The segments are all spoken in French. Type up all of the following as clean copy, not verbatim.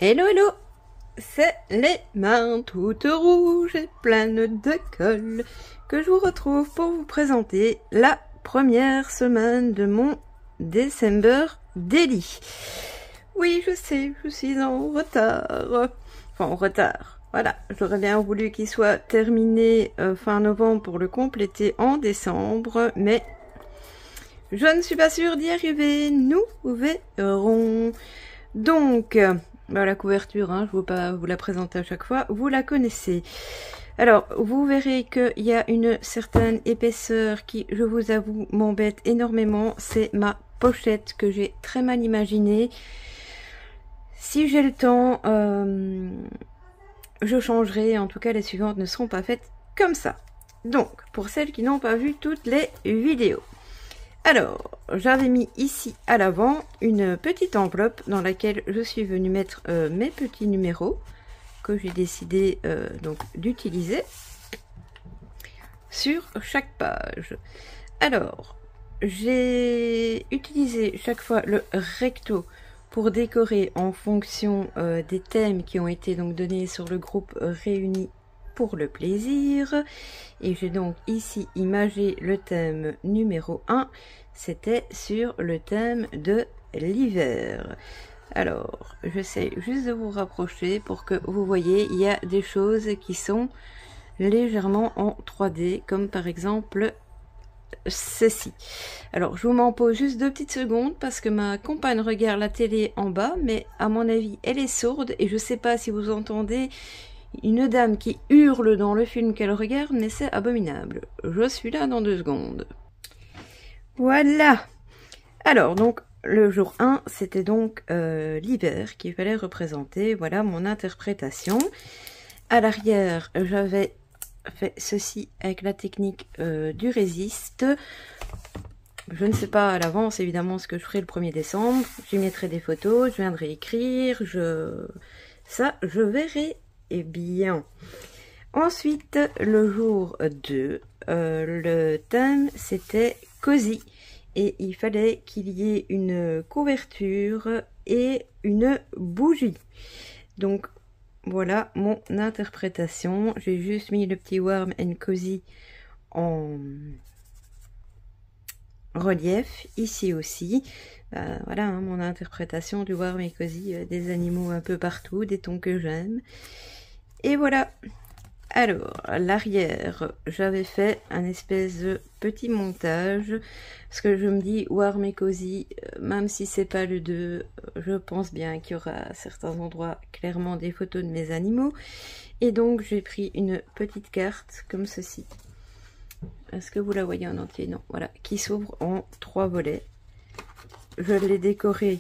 Hello hello, c'est les mains toutes rouges et pleines de colle que je vous retrouve pour vous présenter la première semaine de mon December Daily. Oui, je sais, je suis en retard. Enfin, en retard. Voilà, j'aurais bien voulu qu'il soit terminé fin novembre pour le compléter en décembre, mais je ne suis pas sûre d'y arriver. Nous verrons. Donc, la couverture, hein, je ne vais pas vous la présenter à chaque fois, vous la connaissez. Alors, vous verrez qu'il y a une certaine épaisseur qui, je vous avoue, m'embête énormément. C'est ma pochette que j'ai très mal imaginée. Si j'ai le temps, je changerai. En tout cas, les suivantes ne seront pas faites comme ça. Donc, pour celles qui n'ont pas vu toutes les vidéos. Alors, j'avais mis ici à l'avant une petite enveloppe dans laquelle je suis venue mettre mes petits numéros que j'ai décidé donc d'utiliser sur chaque page. Alors, j'ai utilisé chaque fois le recto pour décorer en fonction des thèmes qui ont été donc donnés sur le groupe Réunis pour le plaisir. Et j'ai donc ici imagé le thème numéro 1, c'était sur le thème de l'hiver. Alors, j'essaie juste de vous rapprocher pour que vous voyez, il y a des choses qui sont légèrement en 3D, comme par exemple ceci. Alors, je vous m'en pose juste 2 petites secondes parce que ma compagne regarde la télé en bas, mais à mon avis, elle est sourde et je sais pas si vous entendez une dame qui hurle dans le film qu'elle regarde, mais c'est abominable. Je suis là dans 2 secondes. Voilà. Alors, donc, le jour 1, c'était donc l'hiver qu'il fallait représenter. Voilà mon interprétation. À l'arrière, j'avais fait ceci avec la technique du résiste. Je ne sais pas à l'avance, évidemment, ce que je ferai le 1er décembre. J'y mettrai des photos, je viendrai écrire, ça, je verrai. Eh bien, ensuite, le jour 2, le thème, c'était cosy. Et il fallait qu'il y ait une couverture et une bougie. Donc, voilà mon interprétation. J'ai juste mis le petit warm and cozy en relief, ici aussi. Voilà hein, mon interprétation du warm and cozy, des animaux un peu partout, des tons que j'aime. Et voilà. Alors, l'arrière, j'avais fait un espèce de petit montage, parce que je me dis, warm et cozy, même si c'est pas le 2, je pense bien qu'il y aura à certains endroits clairement des photos de mes animaux. Et donc, j'ai pris une petite carte, comme ceci. Est-ce que vous la voyez en entier? Non, voilà, qui s'ouvre en 3 volets. Je l'ai décorée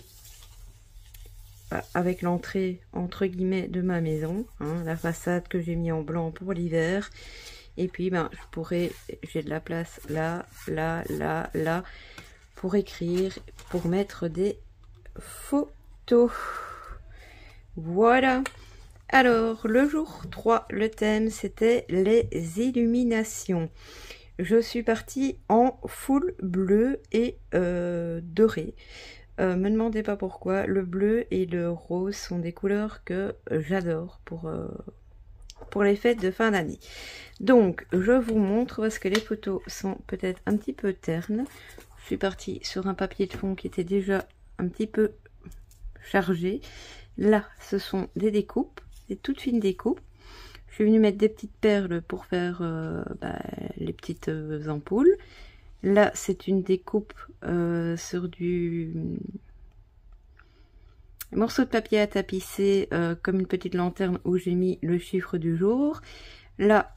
avec l'entrée entre guillemets de ma maison, hein, la façade que j'ai mis en blanc pour l'hiver. Et puis ben je pourrais, j'ai de la place là, là, là, là pour écrire, pour mettre des photos. Voilà. Alors le jour 3, le thème c'était les illuminations. Je suis partie en full bleu et doré. Me demandez pas pourquoi, le bleu et le rose sont des couleurs que j'adore pour les fêtes de fin d'année. Donc, je vous montre parce que les photos sont peut-être un petit peu ternes. Je suis partie sur un papier de fond qui était déjà un petit peu chargé. Là, ce sont des découpes, des toutes fines découpes. Je suis venue mettre des petites perles pour faire les petites ampoules. Là, c'est une découpe sur du morceau de papier à tapisser comme une petite lanterne où j'ai mis le chiffre du jour. Là,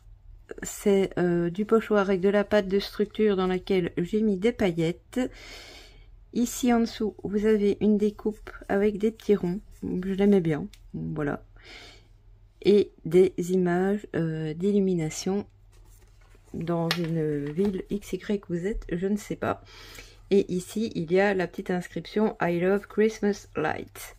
c'est du pochoir avec de la pâte de structure dans laquelle j'ai mis des paillettes. Ici en dessous, vous avez une découpe avec des petits ronds. Je l'aimais bien, voilà. Et des images d'illumination dans une ville XY que vous êtes, je ne sais pas. Et ici, il y a la petite inscription I love Christmas lights.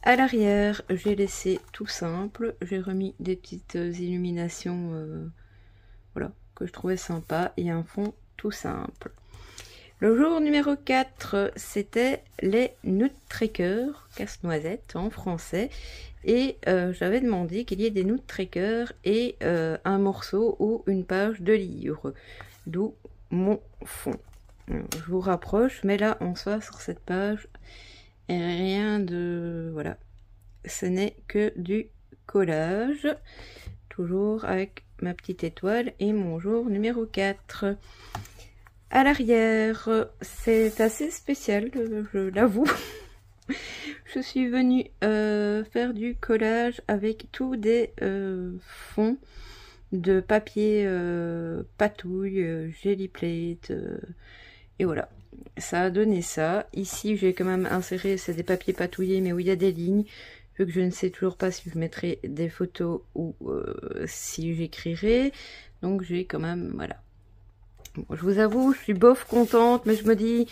À l'arrière, j'ai laissé tout simple. J'ai remis des petites illuminations voilà, que je trouvais sympa et un fond tout simple. Le jour numéro 4, c'était les Nutcrackers, casse-noisette en français. Et j'avais demandé qu'il y ait des Nutcrackers et un morceau ou une page de livre. D'où mon fond. Je vous rapproche, mais là, en soi, sur cette page, rien de... Voilà. Ce n'est que du collage. Toujours avec ma petite étoile et mon jour numéro 4. À l'arrière, c'est assez spécial, je l'avoue. Je suis venue faire du collage avec tous des fonds de papier patouille, jelly plate, et voilà. Ça a donné ça. Ici, j'ai quand même inséré, c'est des papiers patouillés, mais où il y a des lignes. Vu que je ne sais toujours pas si je mettrai des photos ou si j'écrirai. Donc, j'ai quand même, voilà. Bon, je vous avoue, je suis bof contente, mais je me dis,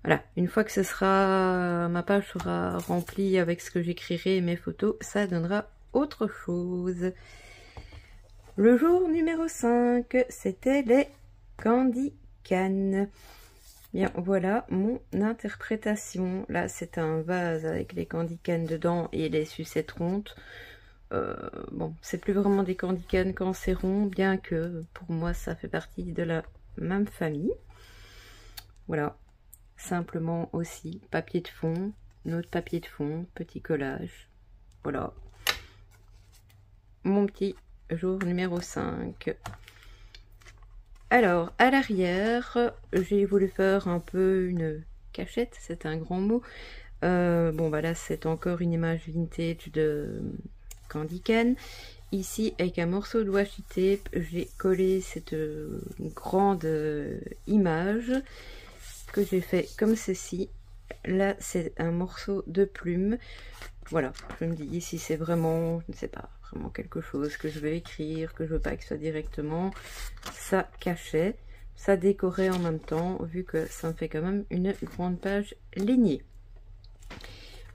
voilà, une fois que ce sera, ma page sera remplie avec ce que j'écrirai et mes photos, ça donnera autre chose. Le jour numéro 5, c'était les Candy Can. Bien, voilà mon interprétation. Là, c'est un vase avec les Candy Can dedans et les sucettes rondes. Bon, c'est plus vraiment des Candy Can quand c'est rond, bien que pour moi, ça fait partie de la même famille. Voilà, simplement aussi papier de fond, notre papier de fond, petit collage. Voilà, mon petit jour numéro 5. Alors, à l'arrière, j'ai voulu faire un peu une cachette, c'est un grand mot. Bon, bah là, c'est encore une image vintage de Candy Can. Ici, avec un morceau de washi tape, j'ai collé cette grande image que j'ai fait comme ceci. Là, c'est un morceau de plume. Voilà, je me dis si c'est vraiment, je ne sais pas, vraiment quelque chose que je vais écrire, que je veux pas que ce soit directement. Ça cachait, ça décorait en même temps, vu que ça me fait quand même une grande page lignée.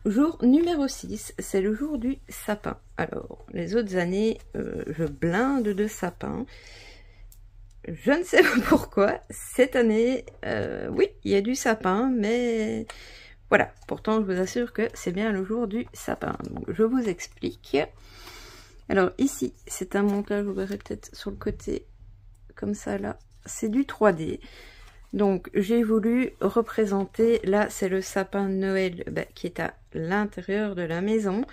Jour numéro 6, c'est le jour du sapin. Alors, les autres années, je blinde de sapin. Je ne sais pas pourquoi. Cette année, oui, il y a du sapin, mais voilà. Pourtant, je vous assure que c'est bien le jour du sapin. Donc, je vous explique. Alors, ici, c'est un montage, vous verrez peut-être sur le côté, comme ça, là. C'est du 3D. Donc, j'ai voulu représenter, là, c'est le sapin de Noël qui est à l'intérieur de la maison.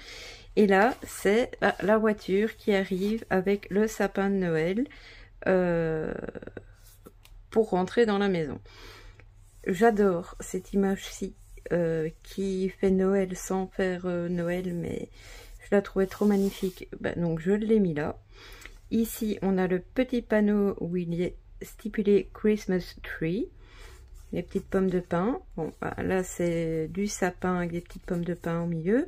Et là, c'est la voiture qui arrive avec le sapin de Noël pour rentrer dans la maison. J'adore cette image-ci qui fait Noël sans faire Noël, mais je la trouvais trop magnifique. Donc, je l'ai mis là. Ici, on a le petit panneau où il est stipulé Christmas Tree, les petites pommes de pin. Bon, là c'est du sapin avec des petites pommes de pin au milieu,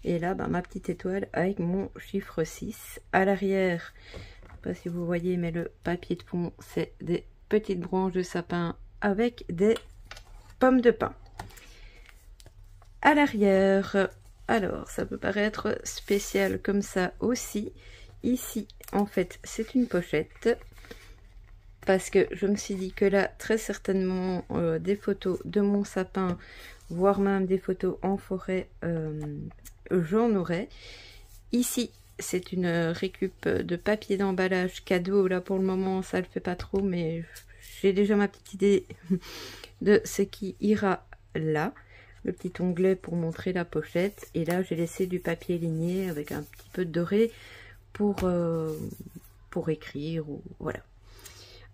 et là ma petite étoile avec mon chiffre 6. À l'arrière, je ne sais pas si vous voyez, mais le papier de fond, c'est des petites branches de sapin avec des pommes de pin. À l'arrière, alors ça peut paraître spécial comme ça aussi. Ici, en fait, c'est une pochette. Parce que je me suis dit que là, très certainement, des photos de mon sapin, voire même des photos en forêt, j'en aurai. Ici, c'est une récup de papier d'emballage cadeau. Là, pour le moment, ça ne le fait pas trop, mais j'ai déjà ma petite idée de ce qui ira là. Le petit onglet pour montrer la pochette. Et là, j'ai laissé du papier ligné avec un petit peu de doré pour écrire. Ou, voilà.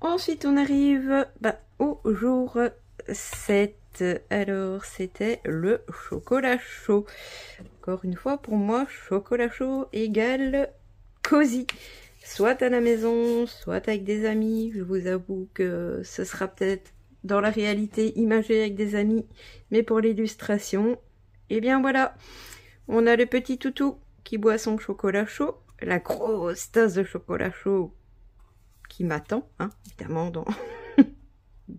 Ensuite, on arrive au jour 7. Alors, c'était le chocolat chaud. Encore une fois, pour moi, chocolat chaud égale cosy. Soit à la maison, soit avec des amis. Je vous avoue que ce sera peut-être dans la réalité imagé avec des amis. Mais pour l'illustration, eh bien voilà. On a le petit toutou qui boit son chocolat chaud. La grosse tasse de chocolat chaud qui m'attend, hein, évidemment,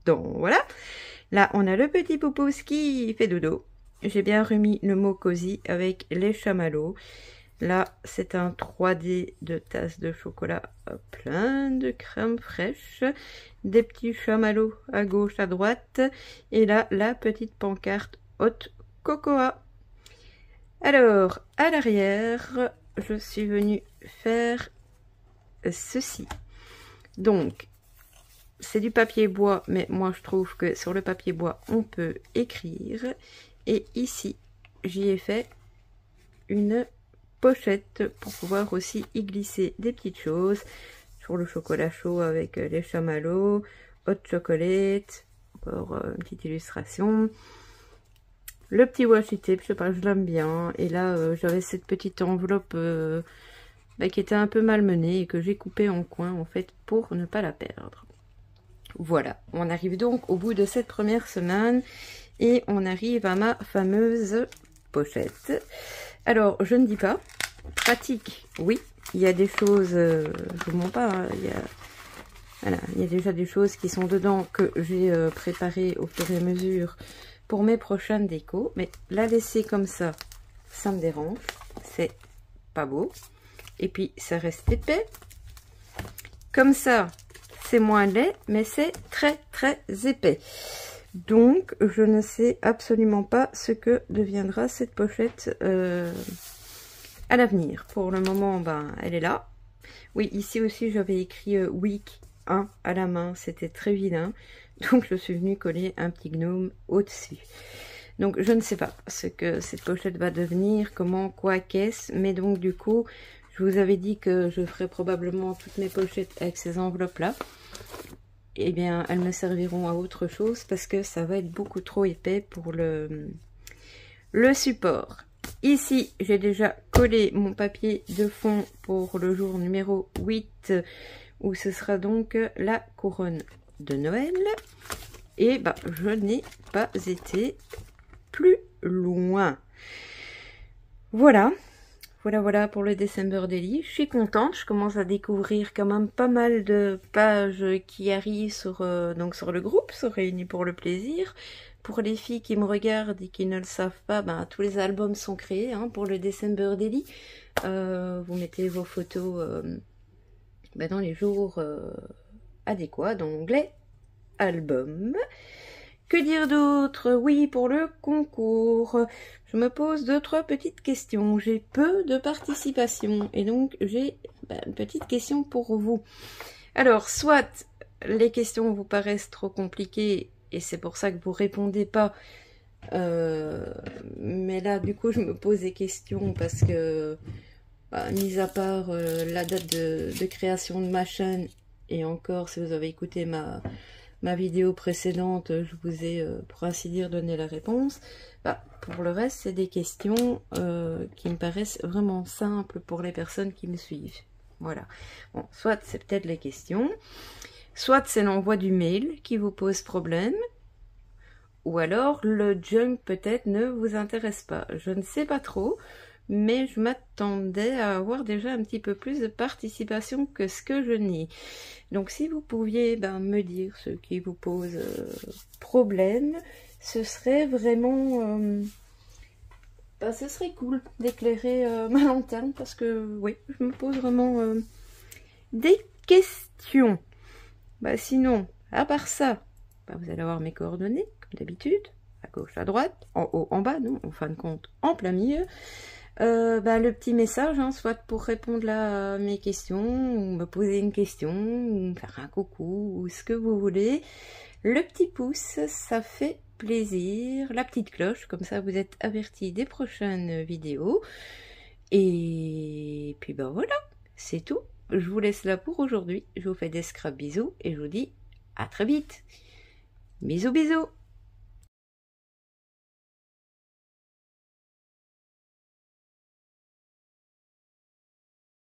voilà. Là, on a le petit Poupous qui fait dodo. J'ai bien remis le mot cosy avec les chamallows. Là, c'est un 3D de tasse de chocolat plein de crème fraîche, des petits chamallows à gauche, à droite, et là, la petite pancarte haute cocoa. Alors, à l'arrière, je suis venue faire ceci. Donc, c'est du papier bois, mais moi je trouve que sur le papier bois, on peut écrire. Et ici, j'y ai fait une pochette pour pouvoir aussi y glisser des petites choses. Sur le chocolat chaud avec les chamallows, hot chocolate, encore une petite illustration. Le petit washi tape, je sais pas, je l'aime bien. Et là, j'avais cette petite enveloppe qui était un peu malmenée et que j'ai coupée en coin en fait pour ne pas la perdre. Voilà, on arrive donc au bout de cette première semaine et on arrive à ma fameuse pochette. Alors, je ne dis pas, pratique, oui, il y a des choses, je vous mens pas, hein, il y a déjà des choses qui sont dedans que j'ai préparées au fur et à mesure pour mes prochaines décos, mais la laisser comme ça me dérange, c'est pas beau, et puis ça reste épais, comme ça, c'est moins laid, mais c'est très très épais. Donc, je ne sais absolument pas ce que deviendra cette pochette à l'avenir. Pour le moment, ben, elle est là. Oui, ici aussi, j'avais écrit Week 1 à la main. C'était très vilain. Donc, je suis venue coller un petit gnome au-dessus. Donc, je ne sais pas ce que cette pochette va devenir, comment, quoi, qu'est-ce. Mais donc, du coup, je vous avais dit que je ferai probablement toutes mes pochettes avec ces enveloppes-là. Eh bien, elles me serviront à autre chose parce que ça va être beaucoup trop épais pour le support. Ici, j'ai déjà collé mon papier de fond pour le jour numéro 8, où ce sera donc la couronne de Noël. Et bah, je n'ai pas été plus loin. Voilà. Voilà pour le December Daily. Je suis contente, je commence à découvrir quand même pas mal de pages qui arrivent sur, donc sur le groupe, sur Réunis pour le plaisir. Pour les filles qui me regardent et qui ne le savent pas, ben, tous les albums sont créés hein, pour le December Daily. Vous mettez vos photos dans les jours adéquats, dans l'onglet album. Que dire d'autre? Oui, pour le concours, je me pose 2-3 petites questions. J'ai peu de participation et donc j'ai une petite question pour vous. Alors, soit les questions vous paraissent trop compliquées et c'est pour ça que vous répondez pas. Mais là, du coup, je me pose des questions parce que, mis à part la date de création de ma chaîne, et encore, si vous avez écouté ma vidéo précédente, je vous ai, pour ainsi dire, donné la réponse. Pour le reste, c'est des questions qui me paraissent vraiment simples pour les personnes qui me suivent. Voilà. Bon, soit c'est peut-être les questions, soit c'est l'envoi du mail qui vous pose problème, ou alors le junk peut-être ne vous intéresse pas. Je ne sais pas trop, mais je m'attendais à avoir déjà un petit peu plus de participation que ce que je n'ai. Donc si vous pouviez me dire ce qui vous pose problème, ce serait vraiment... ce serait cool d'éclairer ma lanterne parce que oui, je me pose vraiment des questions. Sinon, à part ça, vous allez avoir mes coordonnées, comme d'habitude, à gauche, à droite, en haut, en bas, non, en fin de compte, en plein milieu. Le petit message, hein, soit pour répondre à mes questions, ou me poser une question, ou me faire un coucou, ou ce que vous voulez. Le petit pouce, ça fait plaisir. La petite cloche, comme ça vous êtes avertis des prochaines vidéos. Et puis voilà, c'est tout. Je vous laisse là pour aujourd'hui. Je vous fais des scraps bisous et je vous dis à très vite. Bisous bisous.